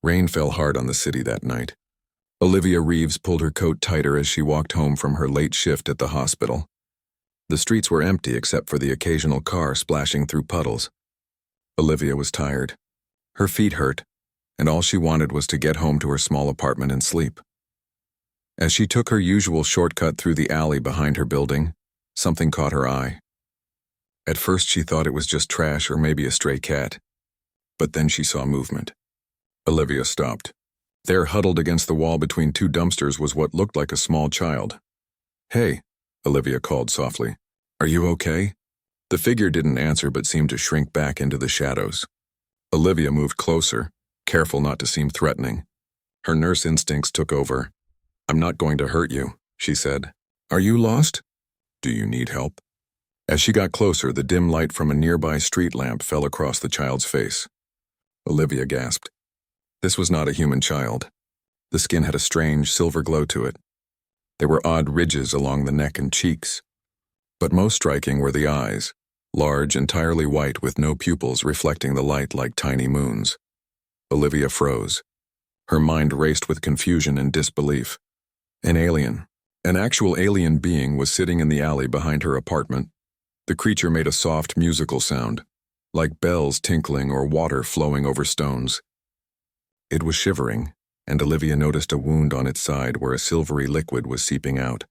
Rain fell hard on the city that night. Olivia Reeves pulled her coat tighter as she walked home from her late shift at the hospital. The streets were empty except for the occasional car splashing through puddles. Olivia was tired. Her feet hurt, and all she wanted was to get home to her small apartment and sleep. As she took her usual shortcut through the alley behind her building, something caught her eye. At first she thought it was just trash or maybe a stray cat. But then she saw movement. Olivia stopped. There, huddled against the wall between two dumpsters, was what looked like a small child. "Hey," Olivia called softly. "Are you okay?" The figure didn't answer but seemed to shrink back into the shadows. Olivia moved closer, careful not to seem threatening. Her nurse instincts took over. "I'm not going to hurt you," she said. "Are you lost? Do you need help?" As she got closer, the dim light from a nearby street lamp fell across the child's face. Olivia gasped. This was not a human child. The skin had a strange silver glow to it. There were odd ridges along the neck and cheeks. But most striking were the eyes, large, entirely white with no pupils reflecting the light like tiny moons. Olivia froze. Her mind raced with confusion and disbelief. An alien, an actual alien being, was sitting in the alley behind her apartment. The creature made a soft musical sound, like bells tinkling or water flowing over stones. It was shivering, and Olivia noticed a wound on its side where a silvery liquid was seeping out.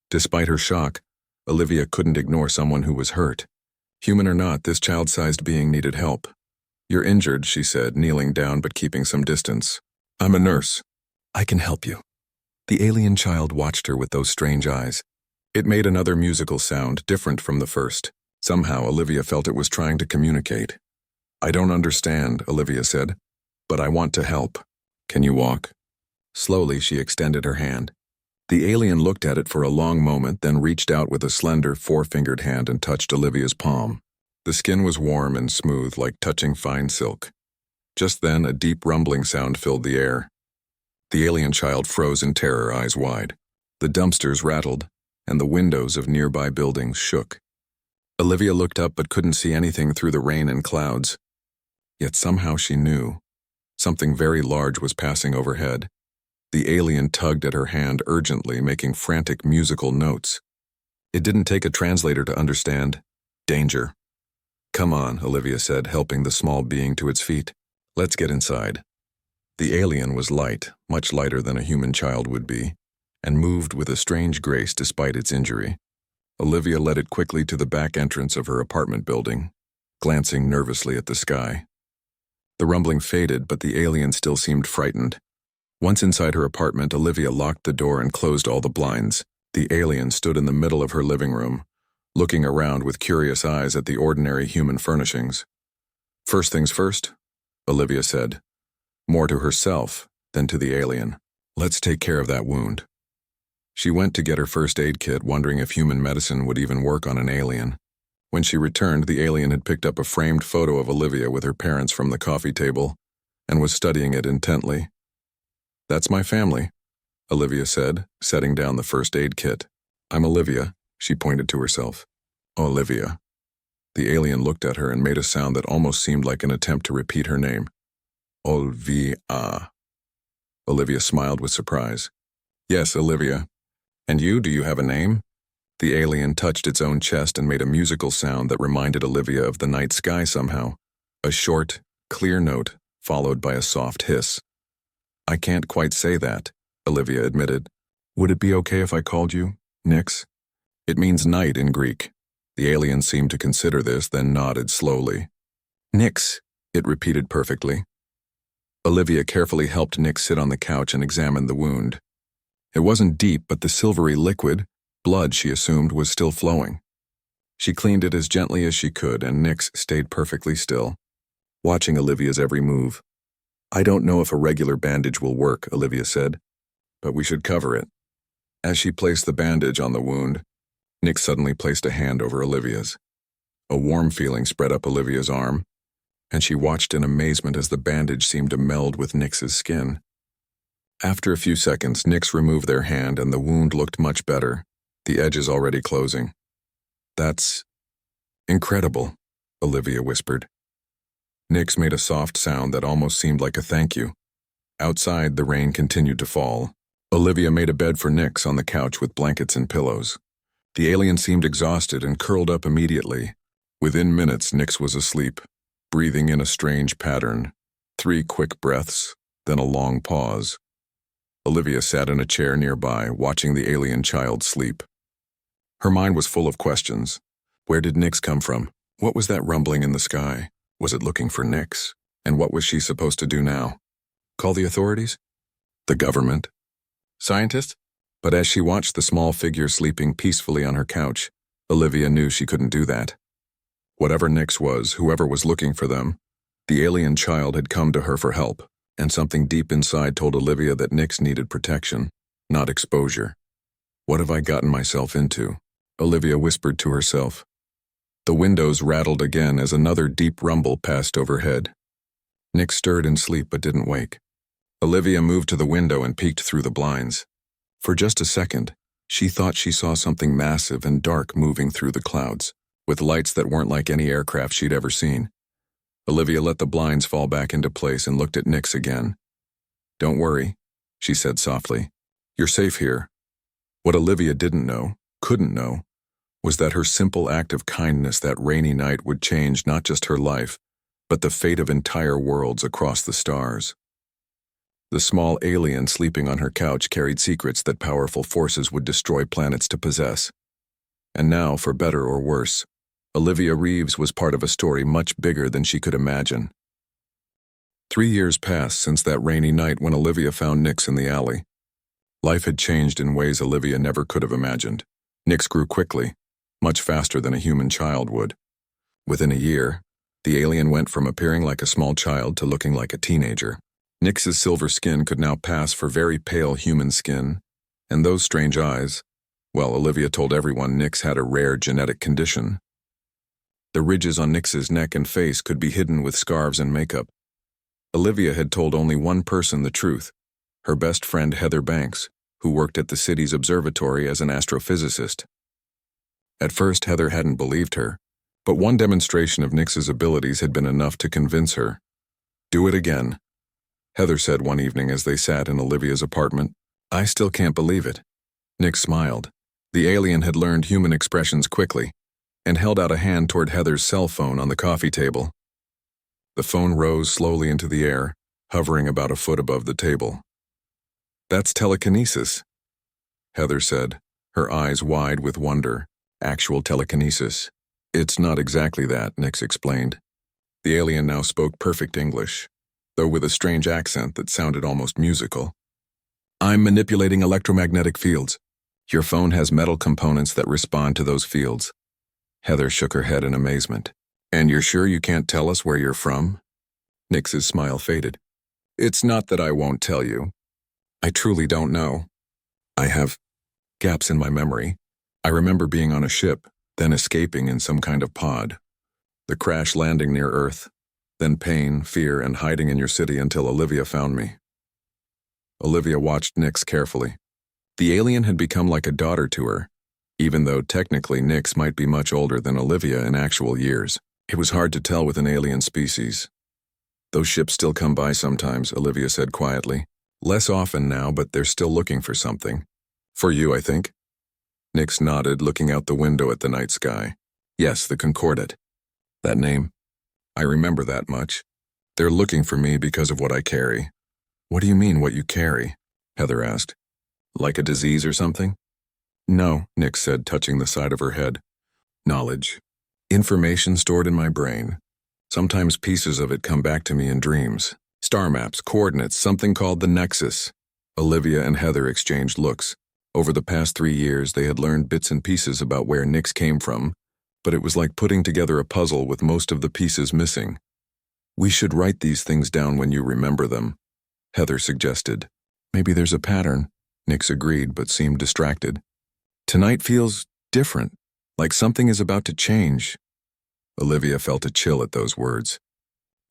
Despite her shock, Olivia couldn't ignore someone who was hurt. Human or not, this child-sized being needed help. "You're injured," she said, kneeling down but keeping some distance. "I'm a nurse. I can help you." The alien child watched her with those strange eyes. It made another musical sound, different from the first. Somehow, Olivia felt it was trying to communicate. "I don't understand," Olivia said, "but I want to help. Can you walk?" Slowly, she extended her hand. The alien looked at it for a long moment, then reached out with a slender, four-fingered hand and touched Olivia's palm. The skin was warm and smooth, like touching fine silk. Just then, a deep rumbling sound filled the air. The alien child froze in terror, eyes wide. The dumpsters rattled, and the windows of nearby buildings shook. Olivia looked up but couldn't see anything through the rain and clouds. Yet somehow she knew. Something very large was passing overhead. The alien tugged at her hand urgently, making frantic musical notes. It didn't take a translator to understand. Danger. "Come on," Olivia said, helping the small being to its feet. "Let's get inside." The alien was light, much lighter than a human child would be, and moved with a strange grace despite its injury. Olivia led it quickly to the back entrance of her apartment building, glancing nervously at the sky. The rumbling faded, but the alien still seemed frightened. Once inside her apartment, Olivia locked the door and closed all the blinds. The alien stood in the middle of her living room, looking around with curious eyes at the ordinary human furnishings. "First things first," Olivia said, more to herself than to the alien. "Let's take care of that wound." She went to get her first aid kit, wondering if human medicine would even work on an alien. When she returned, the alien had picked up a framed photo of Olivia with her parents from the coffee table and was studying it intently. "That's my family," Olivia said, setting down the first aid kit. "I'm Olivia," she pointed to herself. "Olivia." The alien looked at her and made a sound that almost seemed like an attempt to repeat her name. "Olvia." Olivia smiled with surprise. "Yes, Olivia. And you, do you have a name?" The alien touched its own chest and made a musical sound that reminded Olivia of the night sky somehow. A short, clear note, followed by a soft hiss. "I can't quite say that," Olivia admitted. "Would it be okay if I called you Nyx? It means night in Greek." The alien seemed to consider this, then nodded slowly. "Nyx," it repeated perfectly. Olivia carefully helped Nyx sit on the couch and examined the wound. It wasn't deep, but the silvery liquid, blood she assumed, was still flowing. She cleaned it as gently as she could, and Nyx stayed perfectly still, watching Olivia's every move. "I don't know if a regular bandage will work," Olivia said, "but we should cover it." As she placed the bandage on the wound, Nyx suddenly placed a hand over Olivia's. A warm feeling spread up Olivia's arm, and she watched in amazement as the bandage seemed to meld with Nyx's skin. After a few seconds, Nyx removed their hand and the wound looked much better, the edges already closing. "That's incredible," Olivia whispered. Nyx made a soft sound that almost seemed like a thank you. Outside, the rain continued to fall. Olivia made a bed for Nix on the couch with blankets and pillows. The alien seemed exhausted and curled up immediately. Within minutes, Nix was asleep, breathing in a strange pattern. 3 quick breaths, then a long pause. Olivia sat in a chair nearby, watching the alien child sleep. Her mind was full of questions. Where did Nix come from? What was that rumbling in the sky? Was it looking for Nix? And what was she supposed to do now? Call the authorities? The government? Scientists? But as she watched the small figure sleeping peacefully on her couch, Olivia knew she couldn't do that. Whatever Nix was, whoever was looking for them, the alien child had come to her for help, and something deep inside told Olivia that Nix needed protection, not exposure. What have I gotten myself into? Olivia whispered to herself. The windows rattled again as another deep rumble passed overhead. Nix stirred in sleep but didn't wake. Olivia moved to the window and peeked through the blinds. For just a second, she thought she saw something massive and dark moving through the clouds, with lights that weren't like any aircraft she'd ever seen. Olivia let the blinds fall back into place and looked at Nix again. Don't worry, she said softly. You're safe here. What Olivia didn't know, couldn't know, was that her simple act of kindness that rainy night would change not just her life, but the fate of entire worlds across the stars. The small alien sleeping on her couch carried secrets that powerful forces would destroy planets to possess. And now, for better or worse, Olivia Reeves was part of a story much bigger than she could imagine. 3 years passed since that rainy night when Olivia found Nix in the alley. Life had changed in ways Olivia never could have imagined. Nix grew quickly, much faster than a human child would. Within a year, the alien went from appearing like a small child to looking like a teenager. Nix's silver skin could now pass for very pale human skin, and those strange eyes, well, Olivia told everyone Nix had a rare genetic condition. The ridges on Nix's neck and face could be hidden with scarves and makeup. Olivia had told only one person the truth, her best friend Heather Banks, who worked at the city's observatory as an astrophysicist. At first, Heather hadn't believed her, but one demonstration of Nix's abilities had been enough to convince her. Do it again, Heather said one evening as they sat in Olivia's apartment. I still can't believe it. Nix smiled. The alien had learned human expressions quickly, and held out a hand toward Heather's cell phone on the coffee table. The phone rose slowly into the air, hovering about a foot above the table. That's telekinesis, Heather said, her eyes wide with wonder. Actual telekinesis. It's not exactly that, Nix explained. The alien now spoke perfect English, though with a strange accent that sounded almost musical. I'm manipulating electromagnetic fields. Your phone has metal components that respond to those fields. Heather shook her head in amazement. And you're sure you can't tell us where you're from? Nix's smile faded. It's not that I won't tell you. I truly don't know. I have gaps in my memory. I remember being on a ship, then escaping in some kind of pod. The crash landing near Earth, then pain, fear, and hiding in your city until Olivia found me. Olivia watched Nix carefully. The alien had become like a daughter to her, even though technically Nix might be much older than Olivia in actual years. It was hard to tell with an alien species. Those ships still come by sometimes, Olivia said quietly. Less often now, but they're still looking for something. For you, I think. Nix nodded, looking out the window at the night sky. Yes, the Concordat. That name. I remember that much. They're looking for me because of what I carry. What do you mean, what you carry? Heather asked. Like a disease or something? No, Nix said, touching the side of her head. Knowledge. Information stored in my brain. Sometimes pieces of it come back to me in dreams. Star maps, coordinates, something called the Nexus. Olivia and Heather exchanged looks. Over the past 3 years, they had learned bits and pieces about where Nix came from, but it was like putting together a puzzle with most of the pieces missing. We should write these things down when you remember them, Heather suggested. Maybe there's a pattern, Nix agreed but seemed distracted. Tonight feels different, like something is about to change. Olivia felt a chill at those words.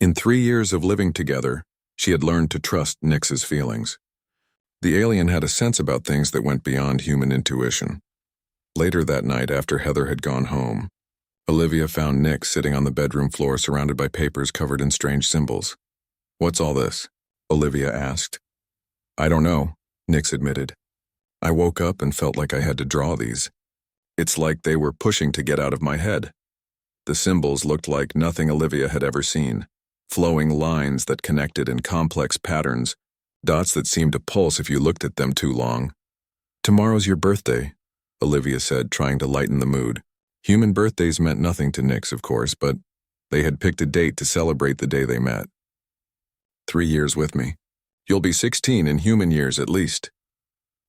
In 3 years of living together, she had learned to trust Nix's feelings. The alien had a sense about things that went beyond human intuition. Later that night, after Heather had gone home, Olivia found Nix sitting on the bedroom floor surrounded by papers covered in strange symbols. What's all this? Olivia asked. I don't know, Nix admitted. I woke up and felt like I had to draw these. It's like they were pushing to get out of my head. The symbols looked like nothing Olivia had ever seen. Flowing lines that connected in complex patterns, dots that seemed to pulse if you looked at them too long. Tomorrow's your birthday, Olivia said, trying to lighten the mood. Human birthdays meant nothing to Nix, of course, but they had picked a date to celebrate the day they met. 3 years with me. You'll be 16 in human years at least.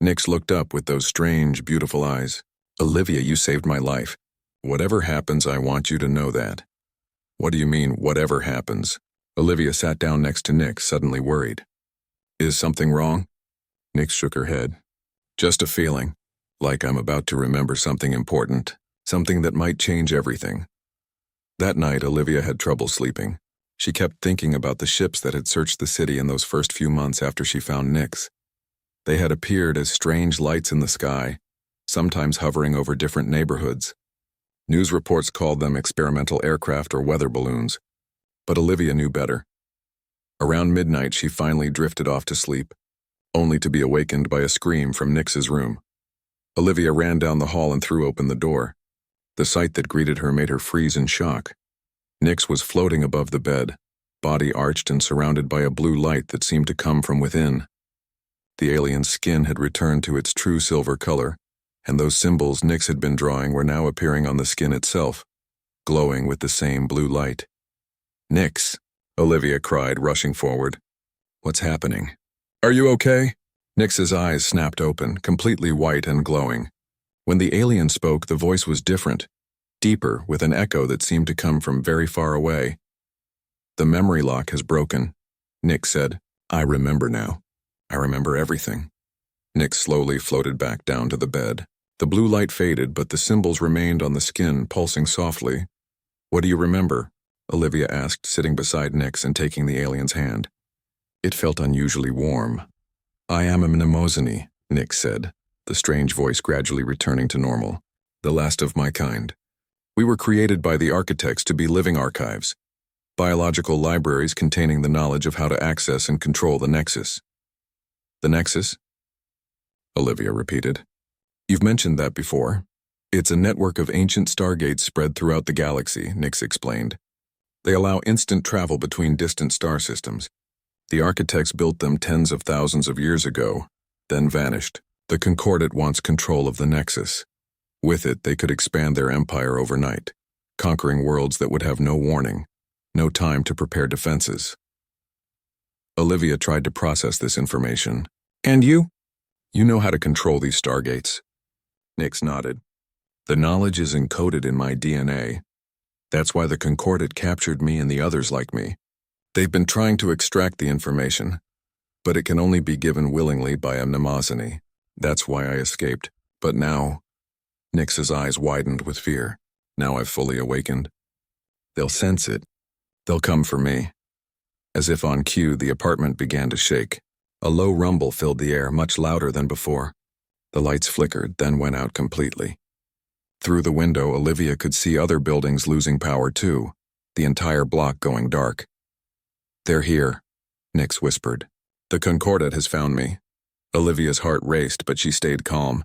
Nix looked up with those strange, beautiful eyes. Olivia, you saved my life. Whatever happens, I want you to know that. What do you mean, whatever happens? Olivia sat down next to Nix, suddenly worried. Is something wrong? Nix shook her head. Just a feeling, like I'm about to remember something important, something that might change everything. That night, Olivia had trouble sleeping. She kept thinking about the ships that had searched the city in those first few months after she found Nix. They had appeared as strange lights in the sky, sometimes hovering over different neighborhoods. News reports called them experimental aircraft or weather balloons, but Olivia knew better. Around midnight, she finally drifted off to sleep, only to be awakened by a scream from Nix's room. Olivia ran down the hall and threw open the door. The sight that greeted her made her freeze in shock. Nix was floating above the bed, body arched and surrounded by a blue light that seemed to come from within. The alien's skin had returned to its true silver color, and those symbols Nix had been drawing were now appearing on the skin itself, glowing with the same blue light. Nix, Olivia cried, rushing forward. What's happening? Are you okay? Nix's eyes snapped open, completely white and glowing. When the alien spoke, the voice was different, deeper, with an echo that seemed to come from very far away. The memory lock has broken, Nix said. I remember now. I remember everything. Nix slowly floated back down to the bed. The blue light faded, but the symbols remained on the skin, pulsing softly. What do you remember? Olivia asked, sitting beside Nix and taking the alien's hand. It felt unusually warm. I am a mnemosine, Nix said, the strange voice gradually returning to normal. The last of my kind. We were created by the architects to be living archives, biological libraries containing the knowledge of how to access and control the Nexus. The Nexus? Olivia repeated. You've mentioned that before. It's a network of ancient stargates spread throughout the galaxy, Nix explained. They allow instant travel between distant star systems. The architects built them tens of thousands of years ago, then vanished. The Concordat wants control of the Nexus. With it, they could expand their empire overnight, conquering worlds that would have no warning, no time to prepare defenses. Olivia tried to process this information. And you? You know how to control these stargates. Nix nodded. The knowledge is encoded in my DNA. That's why the Concordat captured me and the others like me. They've been trying to extract the information, but it can only be given willingly by a mnemosine. That's why I escaped. But now, Nix's eyes widened with fear. Now I've fully awakened. They'll sense it. They'll come for me. As if on cue, the apartment began to shake. A low rumble filled the air, much louder than before. The lights flickered, then went out completely. Through the window, Olivia could see other buildings losing power too, the entire block going dark. They're here, Nix whispered. The Concordat has found me. Olivia's heart raced, but she stayed calm.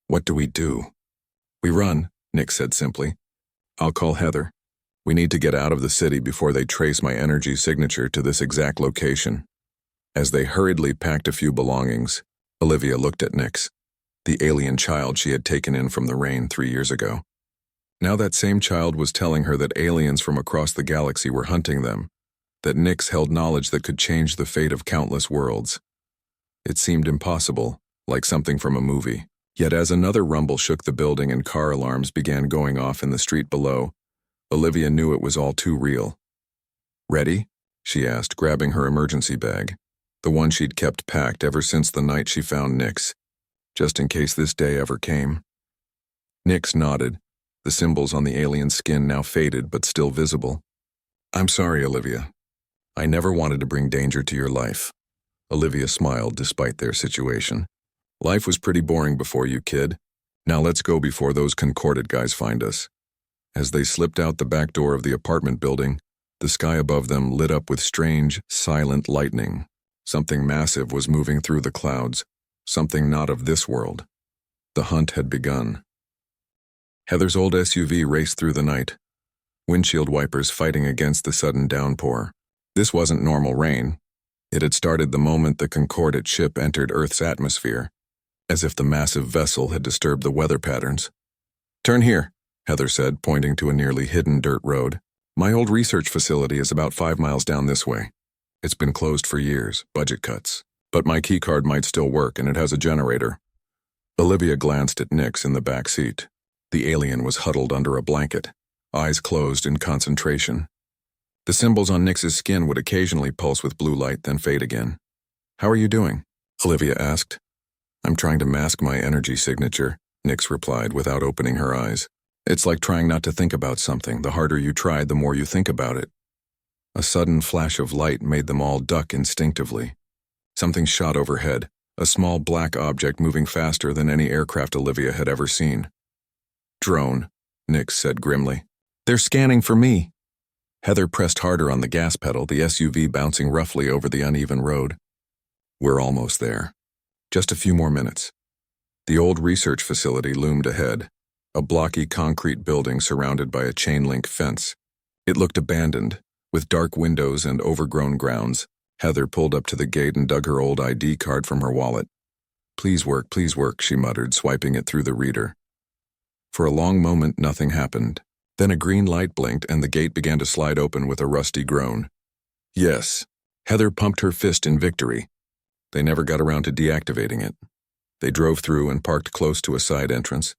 What do we do? We run, Nix said simply. I'll call Heather. We need to get out of the city before they trace my energy signature to this exact location. As they hurriedly packed a few belongings, Olivia looked at Nix, the alien child she had taken in from the rain 3 years ago. Now that same child was telling her that aliens from across the galaxy were hunting them, that Nix held knowledge that could change the fate of countless worlds. It seemed impossible, like something from a movie. Yet as another rumble shook the building and car alarms began going off in the street below, Olivia knew it was all too real. Ready? She asked, grabbing her emergency bag, the one she'd kept packed ever since the night she found Nix, just in case this day ever came. Nix nodded, the symbols on the alien's skin now faded but still visible. I'm sorry, Olivia. I never wanted to bring danger to your life. Olivia smiled despite their situation. Life was pretty boring before you, kid. Now let's go before those Concordat guys find us. As they slipped out the back door of the apartment building, the sky above them lit up with strange, silent lightning. Something massive was moving through the clouds, something not of this world. The hunt had begun. Heather's old SUV raced through the night, windshield wipers fighting against the sudden downpour. This wasn't normal rain. It had started the moment the Concordate ship entered Earth's atmosphere, as if the massive vessel had disturbed the weather patterns. "Turn here," Heather said, pointing to a nearly hidden dirt road. "My old research facility is about 5 miles down this way. It's been closed for years, budget cuts. But my keycard might still work, and it has a generator." Olivia glanced at Nix in the back seat. The alien was huddled under a blanket, eyes closed in concentration. The symbols on Nix's skin would occasionally pulse with blue light, then fade again. "How are you doing?" Olivia asked. "I'm trying to mask my energy signature," Nix replied without opening her eyes. "It's like trying not to think about something. The harder you try, the more you think about it." A sudden flash of light made them all duck instinctively. Something shot overhead, a small black object moving faster than any aircraft Olivia had ever seen. "Drone," Nix said grimly. "They're scanning for me." Heather pressed harder on the gas pedal, the SUV bouncing roughly over the uneven road. "We're almost there. Just a few more minutes." The old research facility loomed ahead, a blocky concrete building surrounded by a chain-link fence. It looked abandoned, with dark windows and overgrown grounds. Heather pulled up to the gate and dug her old ID card from her wallet. Please work," she muttered, swiping it through the reader. For a long moment, nothing happened. Then a green light blinked and the gate began to slide open with a rusty groan. "Yes." Heather pumped her fist in victory. They never got around to deactivating it. They drove through and parked close to a side entrance.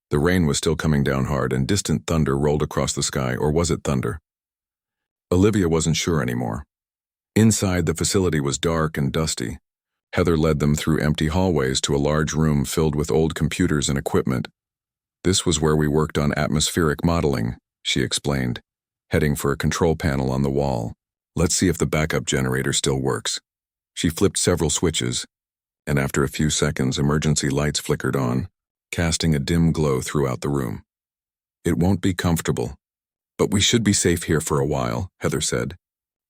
The rain was still coming down hard and distant thunder rolled across the sky, or was it thunder? Olivia wasn't sure anymore. Inside, the facility was dark and dusty. Heather led them through empty hallways to a large room filled with old computers and equipment. "This was where we worked on atmospheric modeling," she explained, heading for a control panel on the wall. "Let's see if the backup generator still works." She flipped several switches, and after a few seconds, emergency lights flickered on, casting a dim glow throughout the room. "It won't be comfortable, but we should be safe here for a while," Heather said.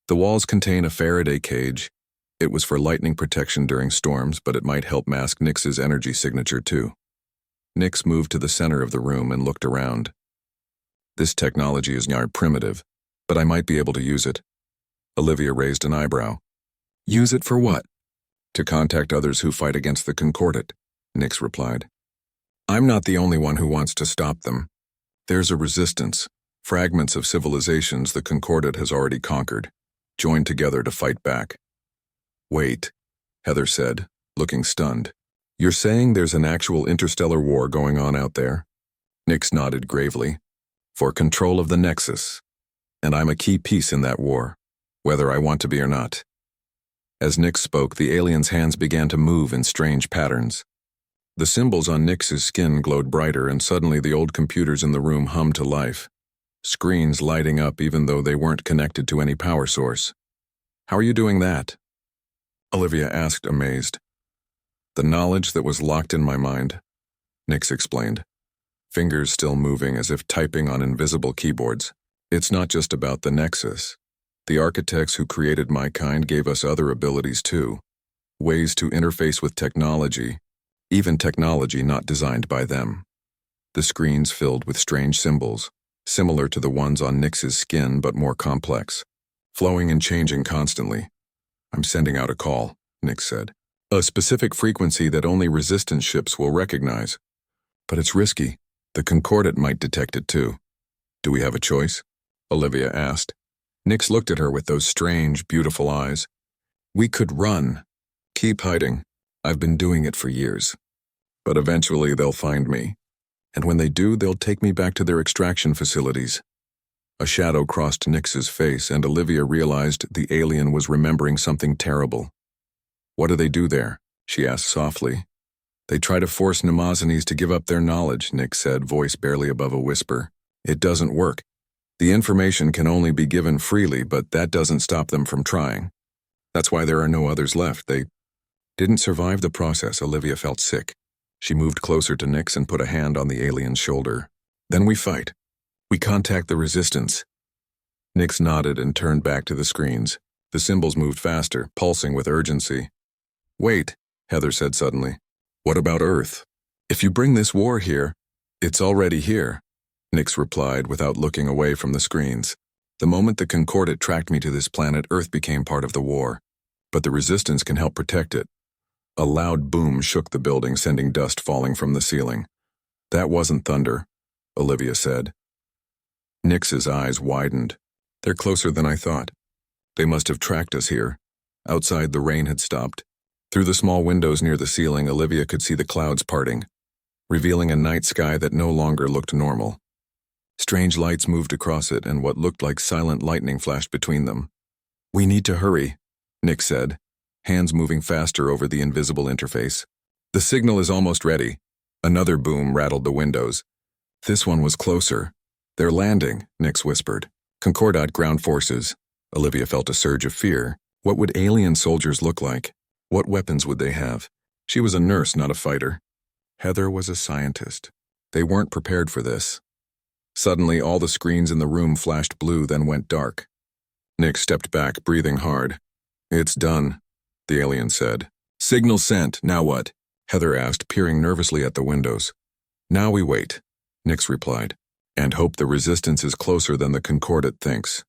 "The walls contain a Faraday cage. It was for lightning protection during storms, but it might help mask Nix's energy signature too." Nix moved to the center of the room and looked around. "This technology is not primitive, but I might be able to use it." Olivia raised an eyebrow. "Use it for what?" "To contact others who fight against the Concordate," Nix replied. "I'm not the only one who wants to stop them. There's a resistance, fragments of civilizations the Concordate has already conquered, joined together to fight back." "Wait," Heather said, looking stunned. "You're saying there's an actual interstellar war going on out there?" Nix nodded gravely. "For control of the Nexus. And I'm a key piece in that war, whether I want to be or not." As Nix spoke, the alien's hands began to move in strange patterns. The symbols on Nix's skin glowed brighter, and suddenly the old computers in the room hummed to life, screens lighting up even though they weren't connected to any power source. "How are you doing that?" Olivia asked, amazed. "The knowledge that was locked in my mind," Nix explained, fingers still moving as if typing on invisible keyboards. "It's not just about the Nexus. The architects who created my kind gave us other abilities too, ways to interface with technology, even technology not designed by them." The screens filled with strange symbols, similar to the ones on Nix's skin but more complex, flowing and changing constantly. "I'm sending out a call," Nix said. "A specific frequency that only resistance ships will recognize. But it's risky. The Concordate might detect it too." "Do we have a choice?" Olivia asked. Nix looked at her with those strange, beautiful eyes. "We could run. Keep hiding. I've been doing it for years. But eventually they'll find me. And when they do, they'll take me back to their extraction facilities." A shadow crossed Nix's face, and Olivia realized the alien was remembering something terrible. "What do they do there?" she asked softly. "They try to force Nemozanes to give up their knowledge," Nix said, voice barely above a whisper. "It doesn't work. The information can only be given freely, but that doesn't stop them from trying. That's why there are no others left. They didn't survive the process." Olivia felt sick. She moved closer to Nix and put a hand on the alien's shoulder. "Then we fight. We contact the resistance." Nix nodded and turned back to the screens. The symbols moved faster, pulsing with urgency. Wait, Heather said suddenly. What about Earth? If you bring this war here, it's already here, Nyx replied without looking away from the screens. The moment the Concordat tracked me to this planet, Earth became part of the war. But the Resistance can help protect it. A loud boom shook the building, sending dust falling from the ceiling. That wasn't thunder, Olivia said. Nyx's eyes widened. They're closer than I thought. They must have tracked us here. Outside, the rain had stopped. Through the small windows near the ceiling, Olivia could see the clouds parting, revealing a night sky that no longer looked normal. Strange lights moved across it, and what looked like silent lightning flashed between them. We need to hurry, Nyx said, hands moving faster over the invisible interface. The signal is almost ready. Another boom rattled the windows. This one was closer. They're landing, Nyx whispered. Concordat ground forces. Olivia felt a surge of fear. What would alien soldiers look like? What weapons would they have? She was a nurse, not a fighter. Heather was a scientist. They weren't prepared for this. Suddenly, all the screens in the room flashed blue, then went dark. Nyx stepped back, breathing hard. It's done, the alien said. Signal sent, now what? Heather asked, peering nervously at the windows. Now we wait, Nyx replied, and hope the Resistance is closer than the Concordat thinks.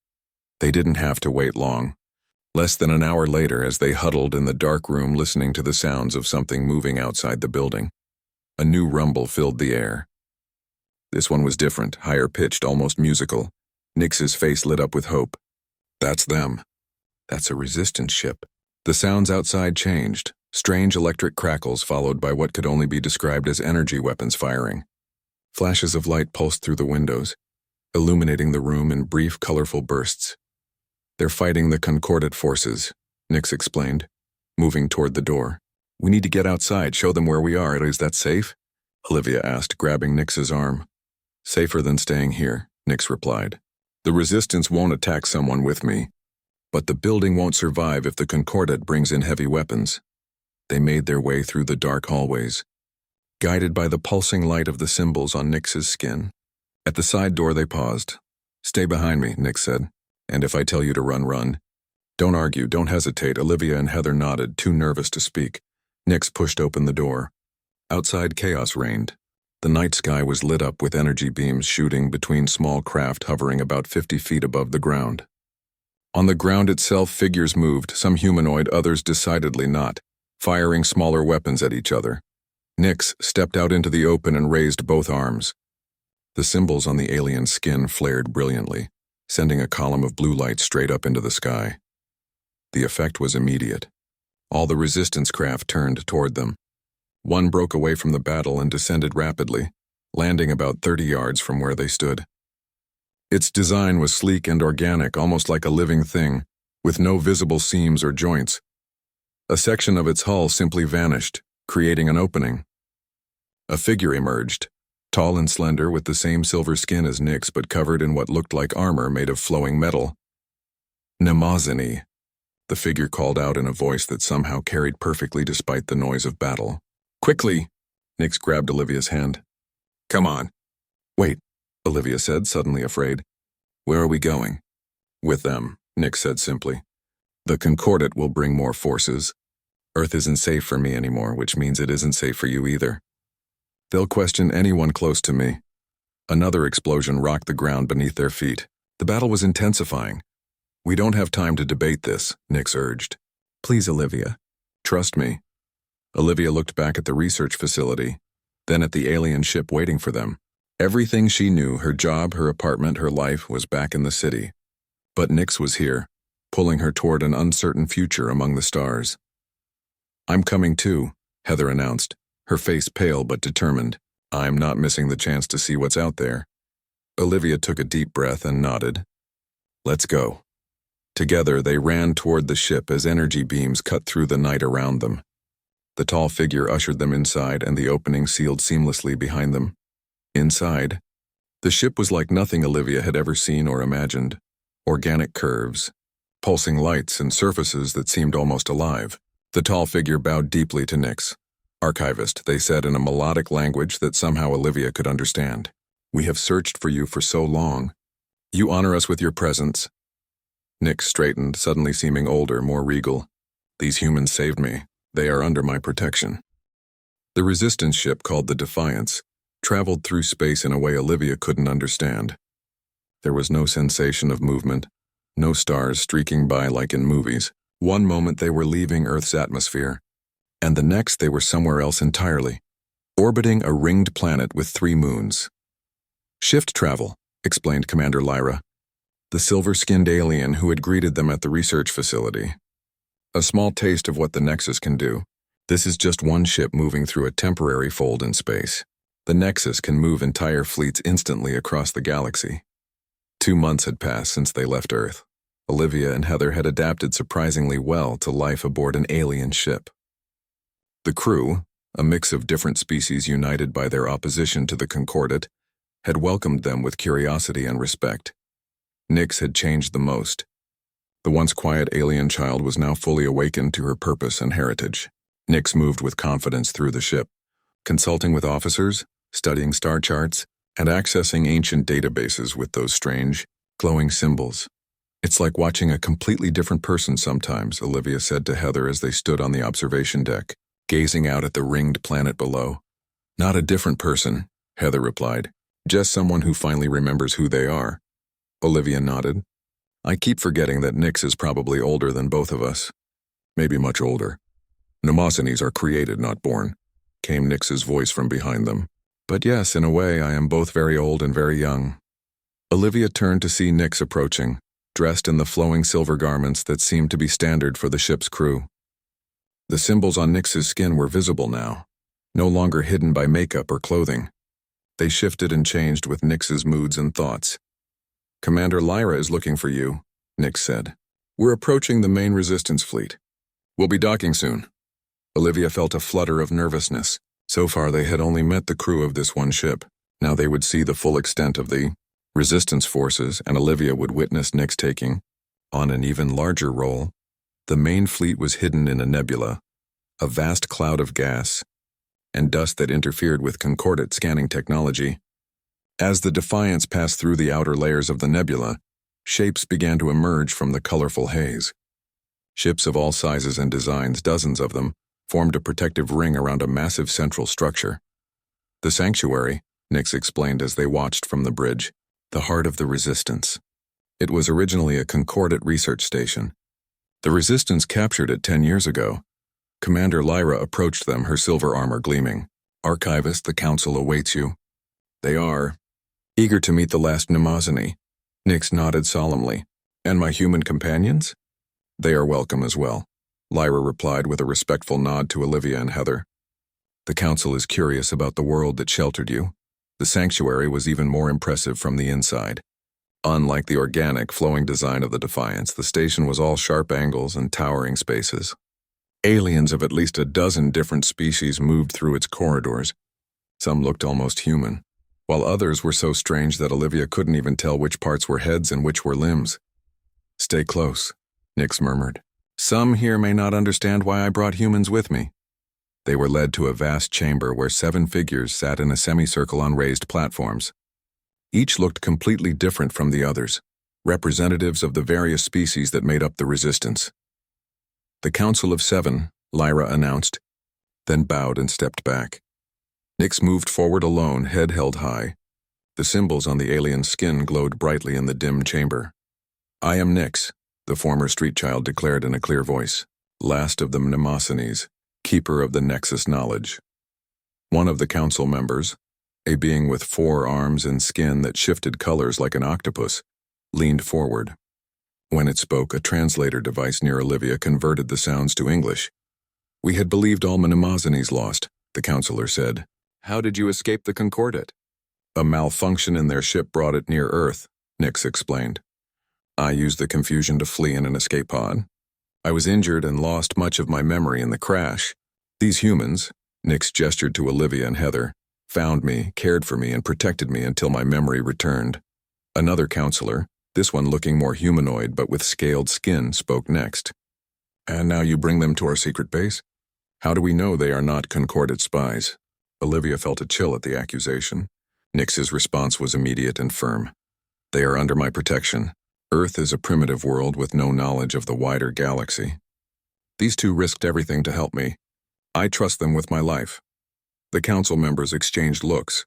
They didn't have to wait long. Less than an hour later, as they huddled in the dark room listening to the sounds of something moving outside the building, a new rumble filled the air. This one was different, higher-pitched, almost musical. Nyx's face lit up with hope. That's them. That's a Resistance ship. The sounds outside changed, strange electric crackles followed by what could only be described as energy weapons firing. Flashes of light pulsed through the windows, illuminating the room in brief, colorful bursts. They're fighting the Concordat forces, Nyx explained, moving toward the door. We need to get outside, show them where we are. Is that safe? Olivia asked, grabbing Nyx's arm. Safer than staying here, Nyx replied. The Resistance won't attack someone with me, but the building won't survive if the Concordat brings in heavy weapons. They made their way through the dark hallways, guided by the pulsing light of the symbols on Nyx's skin. At the side door they paused. Stay behind me, Nyx said, and if I tell you to run, run. Don't argue, don't hesitate. Olivia and Heather nodded, too nervous to speak. Nyx pushed open the door. Outside, chaos reigned. The night sky was lit up with energy beams shooting between small craft hovering about 50 feet above the ground. On the ground itself, figures moved, some humanoid, others decidedly not, firing smaller weapons at each other. Nyx stepped out into the open and raised both arms. The symbols on the alien's skin flared brilliantly, sending a column of blue light straight up into the sky. The effect was immediate. All the Resistance craft turned toward them. One broke away from the battle and descended rapidly, landing about 30 yards from where they stood. Its design was sleek and organic, almost like a living thing, with no visible seams or joints. A section of its hull simply vanished, creating an opening. A figure emerged, tall and slender with the same silver skin as Nyx but covered in what looked like armor made of flowing metal. Nemazini, the figure called out in a voice that somehow carried perfectly despite the noise of battle. Quickly! Nyx grabbed Olivia's hand. Come on. Wait, Olivia said, suddenly afraid. Where are we going? With them, Nyx said simply. The Concordat will bring more forces. Earth isn't safe for me anymore, which means it isn't safe for you either. They'll question anyone close to me. Another explosion rocked the ground beneath their feet. The battle was intensifying. We don't have time to debate this, Nyx urged. Please, Olivia. Trust me. Olivia looked back at the research facility, then at the alien ship waiting for them. Everything she knew, her job, her apartment, her life, was back in the city. But Nyx was here, pulling her toward an uncertain future among the stars. I'm coming too, Heather announced, her face pale but determined. I'm not missing the chance to see what's out there. Olivia took a deep breath and nodded. Let's go. Together they ran toward the ship as energy beams cut through the night around them. The tall figure ushered them inside and the opening sealed seamlessly behind them. Inside, the ship was like nothing Olivia had ever seen or imagined. Organic curves, pulsing lights and surfaces that seemed almost alive. The tall figure bowed deeply to Nyx. Archivist, they said in a melodic language that somehow Olivia could understand. We have searched for you for so long. You honor us with your presence. Nick straightened, suddenly seeming older, more regal. These humans saved me. They are under my protection. The resistance ship, called the Defiance, traveled through space in a way Olivia couldn't understand. There was no sensation of movement, no stars streaking by like in movies. One moment they were leaving Earth's atmosphere, and the next they were somewhere else entirely, orbiting a ringed planet with 3 moons. Shift travel, explained Commander Lyra, the silver-skinned alien who had greeted them at the research facility. A small taste of what the Nexus can do. This is just one ship moving through a temporary fold in space. The Nexus can move entire fleets instantly across the galaxy. 2 months had passed since they left Earth. Olivia and Heather had adapted surprisingly well to life aboard an alien ship. The crew, a mix of different species united by their opposition to the Concordat, had welcomed them with curiosity and respect. Nyx had changed the most. The once quiet alien child was now fully awakened to her purpose and heritage. Nyx moved with confidence through the ship, consulting with officers, studying star charts, and accessing ancient databases with those strange, glowing symbols. It's like watching a completely different person sometimes, Olivia said to Heather as they stood on the observation deck, gazing out at the ringed planet below. Not a different person, Heather replied. Just someone who finally remembers who they are. Olivia nodded. I keep forgetting that Nyx is probably older than both of us. Maybe much older. Mnemosynes are created, not born, came Nyx's voice from behind them. But yes, in a way, I am both very old and very young. Olivia turned to see Nyx approaching, dressed in the flowing silver garments that seemed to be standard for the ship's crew. The symbols on Nyx's skin were visible now, no longer hidden by makeup or clothing. They shifted and changed with Nyx's moods and thoughts. Commander Lyra is looking for you, Nyx said. We're approaching the main resistance fleet. We'll be docking soon. Olivia felt a flutter of nervousness. So far they had only met the crew of this one ship. Now they would see the full extent of the resistance forces, and Olivia would witness Nyx taking on an even larger role. The main fleet was hidden in a nebula, a vast cloud of gas and dust that interfered with Concordat scanning technology. As the Defiance passed through the outer layers of the nebula, shapes began to emerge from the colorful haze. Ships of all sizes and designs, dozens of them, formed a protective ring around a massive central structure. The sanctuary, Nyx explained as they watched from the bridge, the heart of the resistance. It was originally a Concordat research station. The resistance captured it 10 years ago. Commander Lyra approached them, her silver armor gleaming. Archivist, the council awaits you. They are eager to meet the last Mnemosyne. Nyx nodded solemnly. And my human companions? They are welcome as well, Lyra replied with a respectful nod to Olivia and Heather. The council is curious about the world that sheltered you. The sanctuary was even more impressive from the inside. Unlike the organic, flowing design of the Defiance, the station was all sharp angles and towering spaces. Aliens of at least a dozen different species moved through its corridors. Some looked almost human, while others were so strange that Olivia couldn't even tell which parts were heads and which were limbs. Stay close, Nyx murmured. Some here may not understand why I brought humans with me. They were led to a vast chamber where 7 figures sat in a semicircle on raised platforms. Each looked completely different from the others, representatives of the various species that made up the resistance. The Council of 7, Lyra announced, then bowed and stepped back. Nyx moved forward alone, head held high. The symbols on the alien's skin glowed brightly in the dim chamber. I am Nyx, the former street child declared in a clear voice, last of the Mnemosynes, keeper of the Nexus knowledge. One of the council members, a being with 4 arms and skin that shifted colors like an octopus, leaned forward. When it spoke, a translator device near Olivia converted the sounds to English. We had believed all Mnemosynes lost, the counselor said. How did you escape the Concordat? A malfunction in their ship brought it near Earth, Nyx explained. I used the confusion to flee in an escape pod. I was injured and lost much of my memory in the crash. These humans, Nyx gestured to Olivia and Heather, found me, cared for me, and protected me until my memory returned. Another counselor, this one looking more humanoid but with scaled skin, spoke next. And now you bring them to our secret base? How do we know they are not Concordat spies? Olivia felt a chill at the accusation. Nyx's response was immediate and firm. They are under my protection. Earth is a primitive world with no knowledge of the wider galaxy. These two risked everything to help me. I trust them with my life. The council members exchanged looks.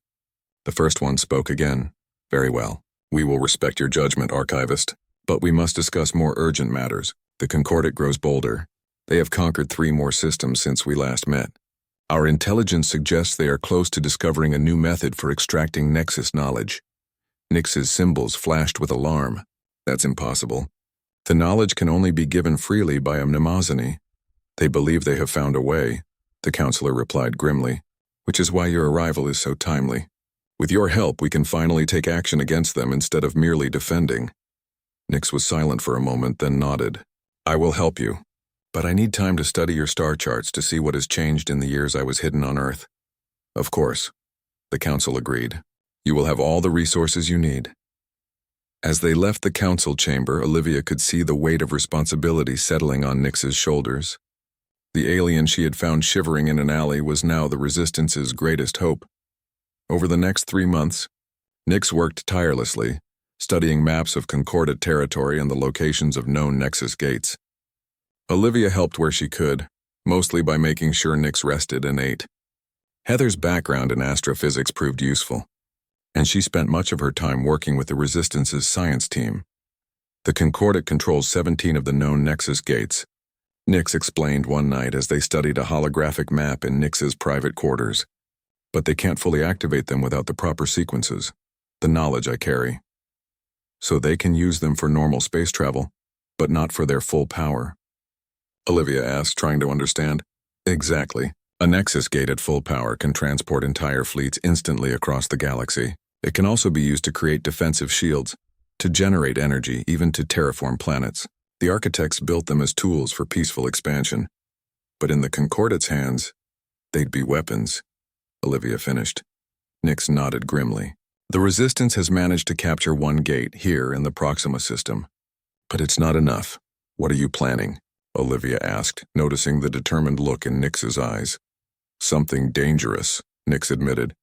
The first one spoke again. Very well. We will respect your judgment, Archivist. But we must discuss more urgent matters. The Concordat grows bolder. They have conquered 3 more systems since we last met. Our intelligence suggests they are close to discovering a new method for extracting Nexus knowledge. Nix's symbols flashed with alarm. That's impossible. The knowledge can only be given freely by a mnemosony. They believe they have found a way, the counselor replied grimly, which is why your arrival is so timely. With your help, we can finally take action against them instead of merely defending. Nix was silent for a moment, then nodded. I will help you, but I need time to study your star charts to see what has changed in the years I was hidden on Earth. Of course, the council agreed. You will have all the resources you need. As they left the council chamber, Olivia could see the weight of responsibility settling on Nix's shoulders. The alien she had found shivering in an alley was now the Resistance's greatest hope. Over the next 3 months, Nix worked tirelessly, studying maps of Concordat territory and the locations of known Nexus gates. Olivia helped where she could, mostly by making sure Nix rested and ate. Heather's background in astrophysics proved useful, and she spent much of her time working with the Resistance's science team. The Concordat controls 17 of the known Nexus gates, Nix explained one night as they studied a holographic map in Nix's private quarters. But they can't fully activate them without the proper sequences, the knowledge I carry. So they can use them for normal space travel, but not for their full power. Olivia asked, trying to understand. Exactly. A Nexus gate at full power can transport entire fleets instantly across the galaxy. It can also be used to create defensive shields, to generate energy, even to terraform planets. The architects built them as tools for peaceful expansion. But in the Concordat's hands, they'd be weapons. Olivia finished. Nix nodded grimly. The Resistance has managed to capture one gate here in the Proxima system. But it's not enough. What are you planning? Olivia asked, noticing the determined look in Nix's eyes. Something dangerous, Nix admitted,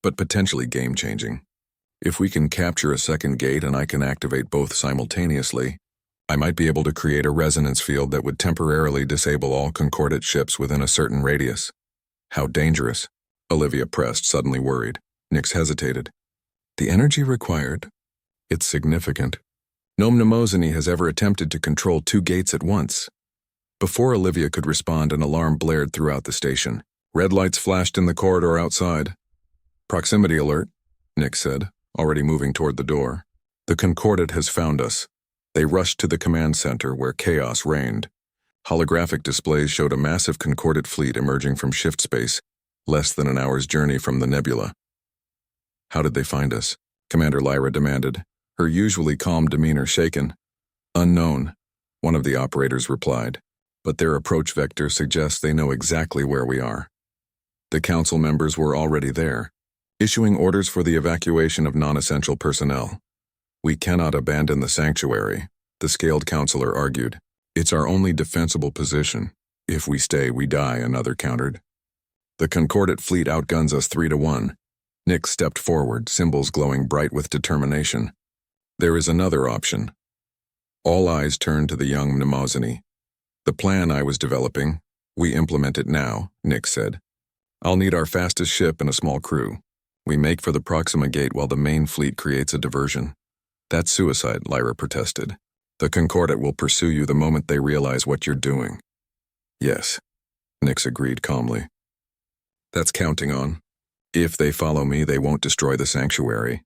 but potentially game-changing. If we can capture a second gate and I can activate both simultaneously, I might be able to create a resonance field that would temporarily disable all Concordat ships within a certain radius. How dangerous? Olivia pressed, suddenly worried. Nix hesitated. The energy required? It's significant. No mnemosony has ever attempted to control 2 gates at once. Before Olivia could respond, an alarm blared throughout the station. Red lights flashed in the corridor outside. Proximity alert, Nix said, already moving toward the door. The Concordat has found us. They rushed to the command center where chaos reigned. Holographic displays showed a massive Concordat fleet emerging from shift space, less than an hour's journey from the nebula. How did they find us? Commander Lyra demanded, her usually calm demeanor shaken. Unknown, one of the operators replied, but their approach vector suggests they know exactly where we are. The council members were already there, issuing orders for the evacuation of non-essential personnel. We cannot abandon the sanctuary, the scaled counselor argued. It's our only defensible position. If we stay, we die, another countered. The Concordat fleet outguns us 3-1. Nix stepped forward, symbols glowing bright with determination. There is another option. All eyes turned to the young mnemosony. The plan I was developing, we implement it now, Nix said. I'll need our fastest ship and a small crew. We make for the Proxima Gate while the main fleet creates a diversion. That's suicide, Lyra protested. The Concordat will pursue you the moment they realize what you're doing. Yes, Nix agreed calmly. That's counting on. If they follow me, they won't destroy the sanctuary.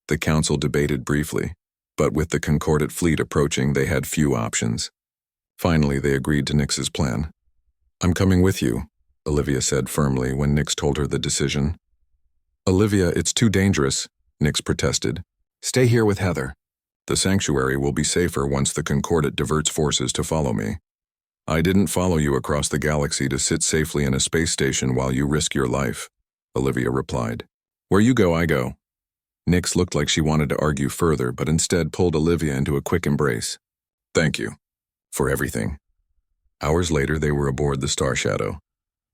The council debated briefly, but with the Concordat fleet approaching, they had few options. Finally, they agreed to Nix's plan. I'm coming with you, Olivia said firmly when Nix told her the decision. Olivia, it's too dangerous, Nix protested. Stay here with Heather. The sanctuary will be safer once the Concordat diverts forces to follow me. I didn't follow you across the galaxy to sit safely in a space station while you risk your life, Olivia replied. Where you go, I go. Nix looked like she wanted to argue further, but instead pulled Olivia into a quick embrace. Thank you. For everything. Hours later, they were aboard the Star Shadow,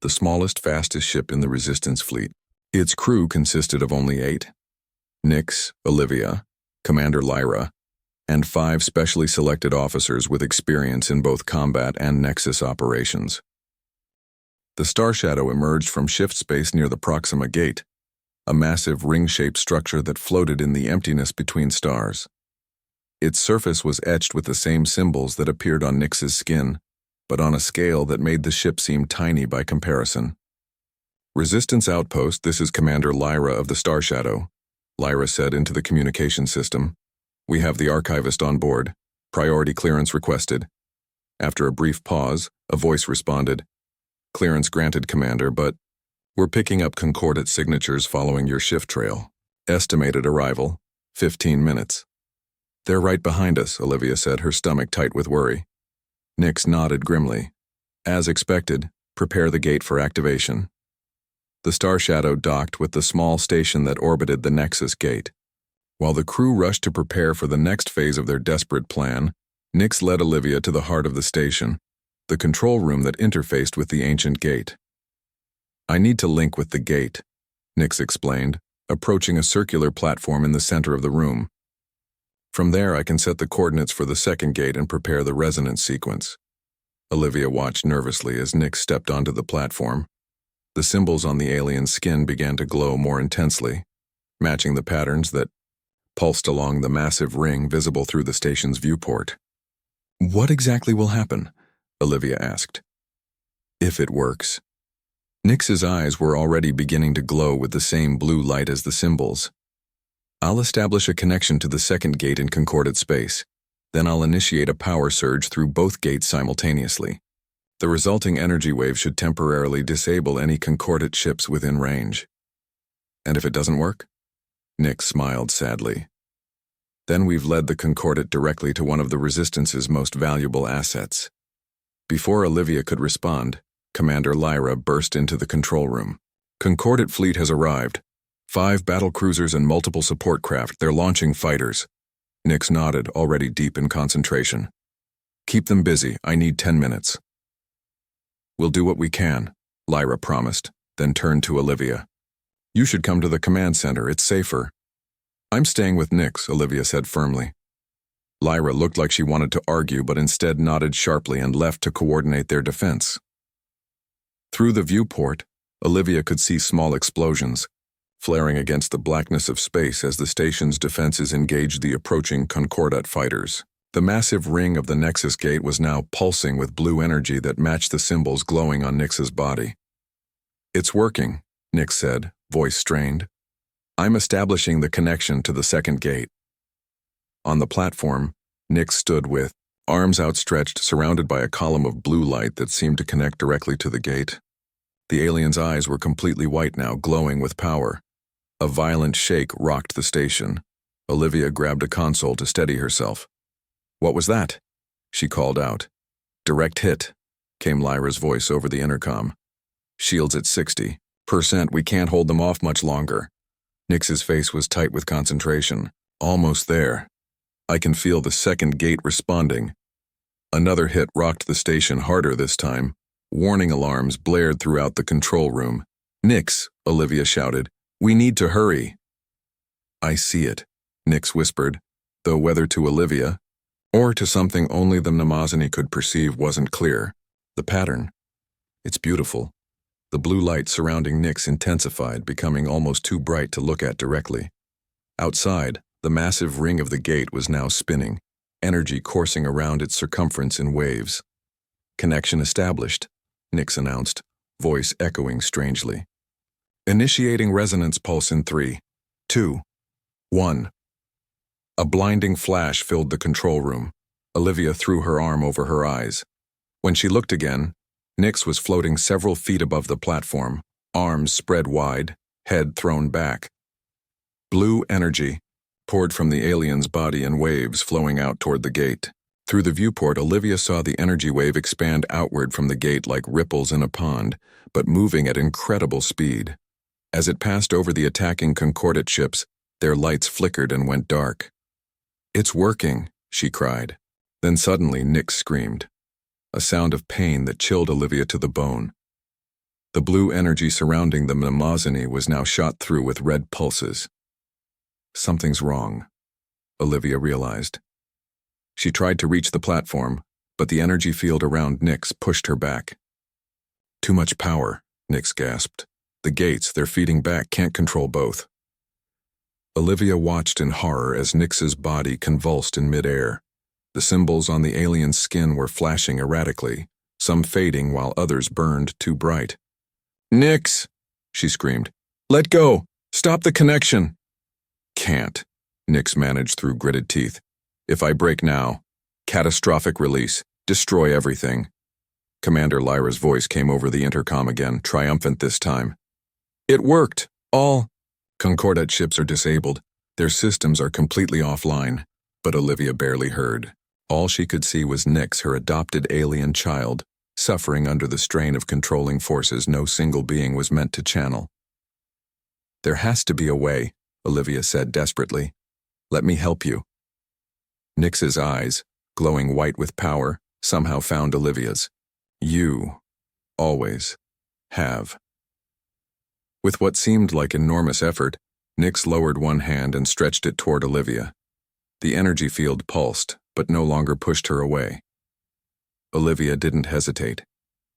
the smallest, fastest ship in the Resistance fleet. Its crew consisted of only 8. Nix, Olivia, Commander Lyra, and 5 specially selected officers with experience in both combat and Nexus operations. The Star Shadow emerged from shift space near the Proxima Gate, a massive ring-shaped structure that floated in the emptiness between stars. Its surface was etched with the same symbols that appeared on Nyx's skin, but on a scale that made the ship seem tiny by comparison. "Resistance Outpost, this is Commander Lyra of the Star Shadow," Lyra said into the communication system. "We have the archivist on board. Priority clearance requested." After a brief pause, a voice responded, "Clearance granted, Commander, but we're picking up concordant signatures following your shift trail. Estimated arrival, 15 minutes. "They're right behind us," Olivia said, her stomach tight with worry. Nyx nodded grimly. "As expected, prepare the gate for activation." The Star Shadow docked with the small station that orbited the Nexus gate. While the crew rushed to prepare for the next phase of their desperate plan, Nyx led Olivia to the heart of the station, the control room that interfaced with the ancient gate. "I need to link with the gate," Nyx explained, approaching a circular platform in the center of the room. "From there I can set the coordinates for the second gate and prepare the resonance sequence." Olivia watched nervously as Nyx stepped onto the platform. The symbols on the alien's skin began to glow more intensely, matching the patterns that pulsed along the massive ring visible through the station's viewport. "What exactly will happen?" Olivia asked. "If it works." Nyx's eyes were already beginning to glow with the same blue light as the symbols. "I'll establish a connection to the second gate in concordant space. Then I'll initiate a power surge through both gates simultaneously. The resulting energy wave should temporarily disable any concordant ships within range." "And if it doesn't work?" Nyx smiled sadly. "Then we've led the concordant directly to one of the Resistance's most valuable assets." Before Olivia could respond, Commander Lyra burst into the control room. "Concordant fleet has arrived. 5 battle cruisers and multiple support craft. They're launching fighters." Nyx nodded, already deep in concentration. "Keep them busy. I need 10 minutes. "We'll do what we can," Lyra promised, then turned to Olivia. "You should come to the command center. It's safer." "I'm staying with Nyx," Olivia said firmly. Lyra looked like she wanted to argue, but instead nodded sharply and left to coordinate their defense. Through the viewport, Olivia could see small explosions, flaring against the blackness of space as the station's defenses engaged the approaching Concordat fighters. The massive ring of the Nexus gate was now pulsing with blue energy that matched the symbols glowing on Nyx's body. "It's working," Nyx said, voice strained. "I'm establishing the connection to the second gate." On the platform, Nyx stood with arms outstretched, surrounded by a column of blue light that seemed to connect directly to the gate. The alien's eyes were completely white now, glowing with power. A violent shake rocked the station. Olivia grabbed a console to steady herself. "What was that?" she called out. "Direct hit," came Lyra's voice over the intercom. "Shields at 60%. We can't hold them off much longer." Nyx's face was tight with concentration. "Almost there. I can feel the second gate responding." Another hit rocked the station harder this time. Warning alarms blared throughout the control room. "Nyx," Olivia shouted, "we need to hurry." "I see it," Nyx whispered, though whether to Olivia or to something only the Mnemosyne could perceive wasn't clear. "The pattern. It's beautiful." The blue light surrounding Nyx intensified, becoming almost too bright to look at directly. Outside, the massive ring of the gate was now spinning, energy coursing around its circumference in waves. "Connection established," Nyx announced, voice echoing strangely. "Initiating resonance pulse in 3, 2, 1. A blinding flash filled the control room. Olivia threw her arm over her eyes. When she looked again, Nyx was floating several feet above the platform, arms spread wide, head thrown back. Blue energy poured from the alien's body in waves flowing out toward the gate. Through the viewport, Olivia saw the energy wave expand outward from the gate like ripples in a pond, but moving at incredible speed. As it passed over the attacking Concordate ships, their lights flickered and went dark. "It's working," she cried. Then suddenly Nyx screamed, a sound of pain that chilled Olivia to the bone. The blue energy surrounding the Mnemosyne was now shot through with red pulses. Something's wrong, Olivia realized. She tried to reach the platform, but the energy field around Nyx pushed her back. Too much power, Nyx gasped. The gates, they're feeding back, can't control both. Olivia watched in horror as Nyx's body convulsed in midair. The symbols on the alien's skin were flashing erratically, some fading while others burned too bright. "Nyx!" she screamed. "Let go! Stop the connection!" "Can't," Nyx managed through gritted teeth. "If I break now, catastrophic release, destroy everything." Commander Lyra's voice came over the intercom again, triumphant this time. "It worked! All Concordat ships are disabled. Their systems are completely offline." But Olivia barely heard. All she could see was Nyx, her adopted alien child, suffering under the strain of controlling forces no single being was meant to channel. "There has to be a way," Olivia said desperately. "Let me help you." Nyx's eyes, glowing white with power, somehow found Olivia's. "You, always, have." With what seemed like enormous effort, Nyx lowered one hand and stretched it toward Olivia. The energy field pulsed, but no longer pushed her away. Olivia didn't hesitate.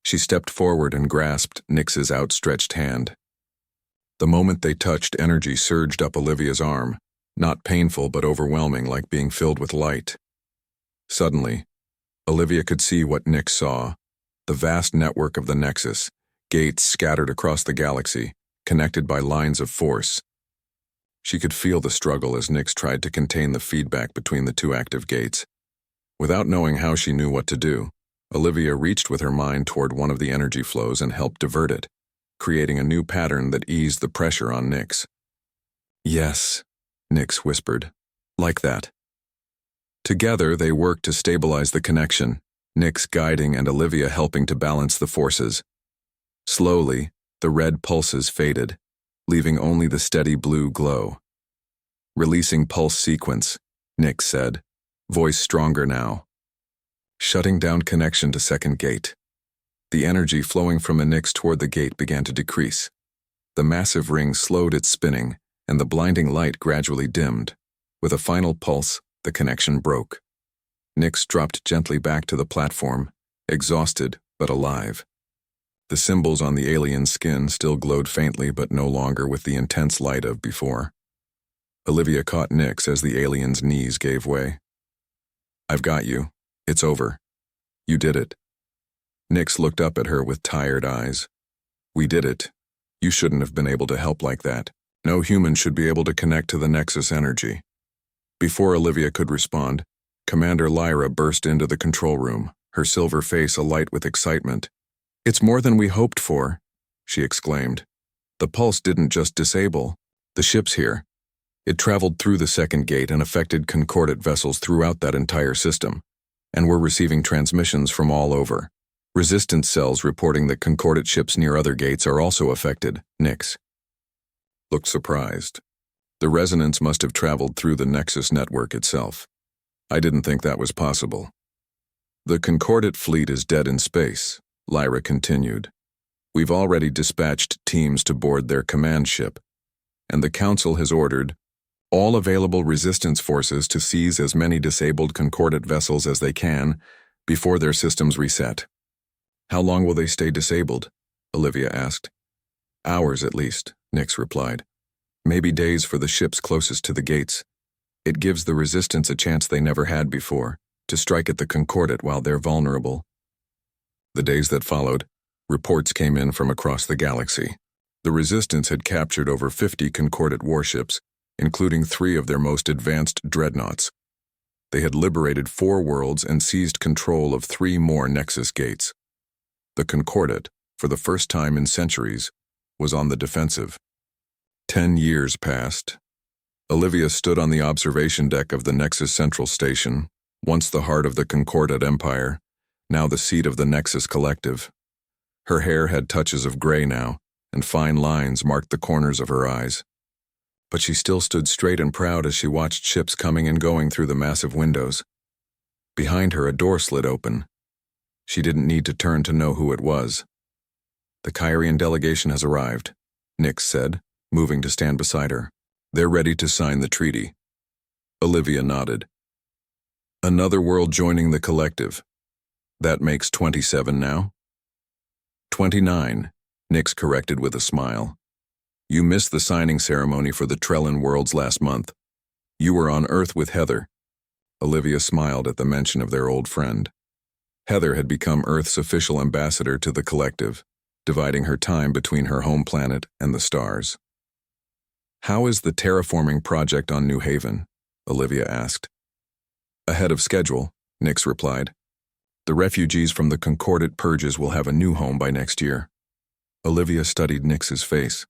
She stepped forward and grasped Nyx's outstretched hand. The moment they touched, energy surged up Olivia's arm, not painful but overwhelming, like being filled with light. Suddenly, Olivia could see what Nyx saw: the vast network of the Nexus, gates scattered across the galaxy, connected by lines of force. She could feel the struggle as Nyx tried to contain the feedback between the two active gates. Without knowing how she knew what to do, Olivia reached with her mind toward one of the energy flows and helped divert it, creating a new pattern that eased the pressure on Nyx. "Yes," Nyx whispered. "Like that." Together, they worked to stabilize the connection, Nyx guiding and Olivia helping to balance the forces. Slowly, the red pulses faded, leaving only the steady blue glow. "Releasing pulse sequence," Nyx said, voice stronger now. "Shutting down connection to second gate." The energy flowing from the Nyx toward the gate began to decrease. The massive ring slowed its spinning, and the blinding light gradually dimmed. With a final pulse, the connection broke. Nyx dropped gently back to the platform, exhausted but alive. The symbols on the alien's skin still glowed faintly, but no longer with the intense light of before. Olivia caught Nyx as the alien's knees gave way. "I've got you. It's over. You did it." Nyx looked up at her with tired eyes. "We did it. You shouldn't have been able to help like that. No human should be able to connect to the Nexus energy." Before Olivia could respond, Commander Lyra burst into the control room, her silver face alight with excitement. "It's more than we hoped for," she exclaimed. "The pulse didn't just disable the ships here. It traveled through the second gate and affected Concordat vessels throughout that entire system, and we're receiving transmissions from all over. Resistance cells reporting that Concordat ships near other gates are also affected." Nyx looked surprised. "The resonance must have traveled through the Nexus network itself. I didn't think that was possible." "The Concordat fleet is dead in space," Lyra continued. "We've already dispatched teams to board their command ship, and the Council has ordered all available resistance forces to seize as many disabled Concordat vessels as they can before their systems reset." "How long will they stay disabled?" Olivia asked. "Hours at least," Nyx replied. "Maybe days for the ships closest to the gates. It gives the resistance a chance they never had before, to strike at the Concordat while they're vulnerable." The days that followed, reports came in from across the galaxy. The resistance had captured over 50 Concordat warships, including 3 of their most advanced dreadnoughts. They had liberated 4 worlds and seized control of 3 more Nexus gates. The Concordat, for the first time in centuries, was on the defensive. 10 years passed. Olivia stood on the observation deck of the Nexus Central Station, once the heart of the Concordat Empire, now the seat of the Nexus Collective. Her hair had touches of gray now, and fine lines marked the corners of her eyes. But she still stood straight and proud as she watched ships coming and going through the massive windows. Behind her, a door slid open. She didn't need to turn to know who it was. "The Kyrian delegation has arrived," Nyx said, moving to stand beside her. "They're ready to sign the treaty." Olivia nodded. Another world joining the collective. That makes 27 now? 29, Nix corrected with a smile. You missed the signing ceremony for the Trellin worlds last month. You were on Earth with Heather. Olivia smiled at the mention of their old friend. Heather had become Earth's official ambassador to the collective, dividing her time between her home planet and the stars. How is the terraforming project on New Haven? Olivia asked. Ahead of schedule, Nix replied. The refugees from the Concordat purges will have a new home by next year. Olivia studied Nix's face.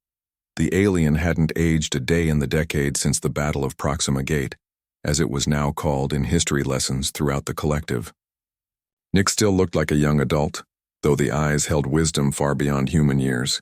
The alien hadn't aged a day in the decade since the Battle of Proxima Gate, as it was now called in history lessons throughout the collective. Nix still looked like a young adult, though the eyes held wisdom far beyond human years.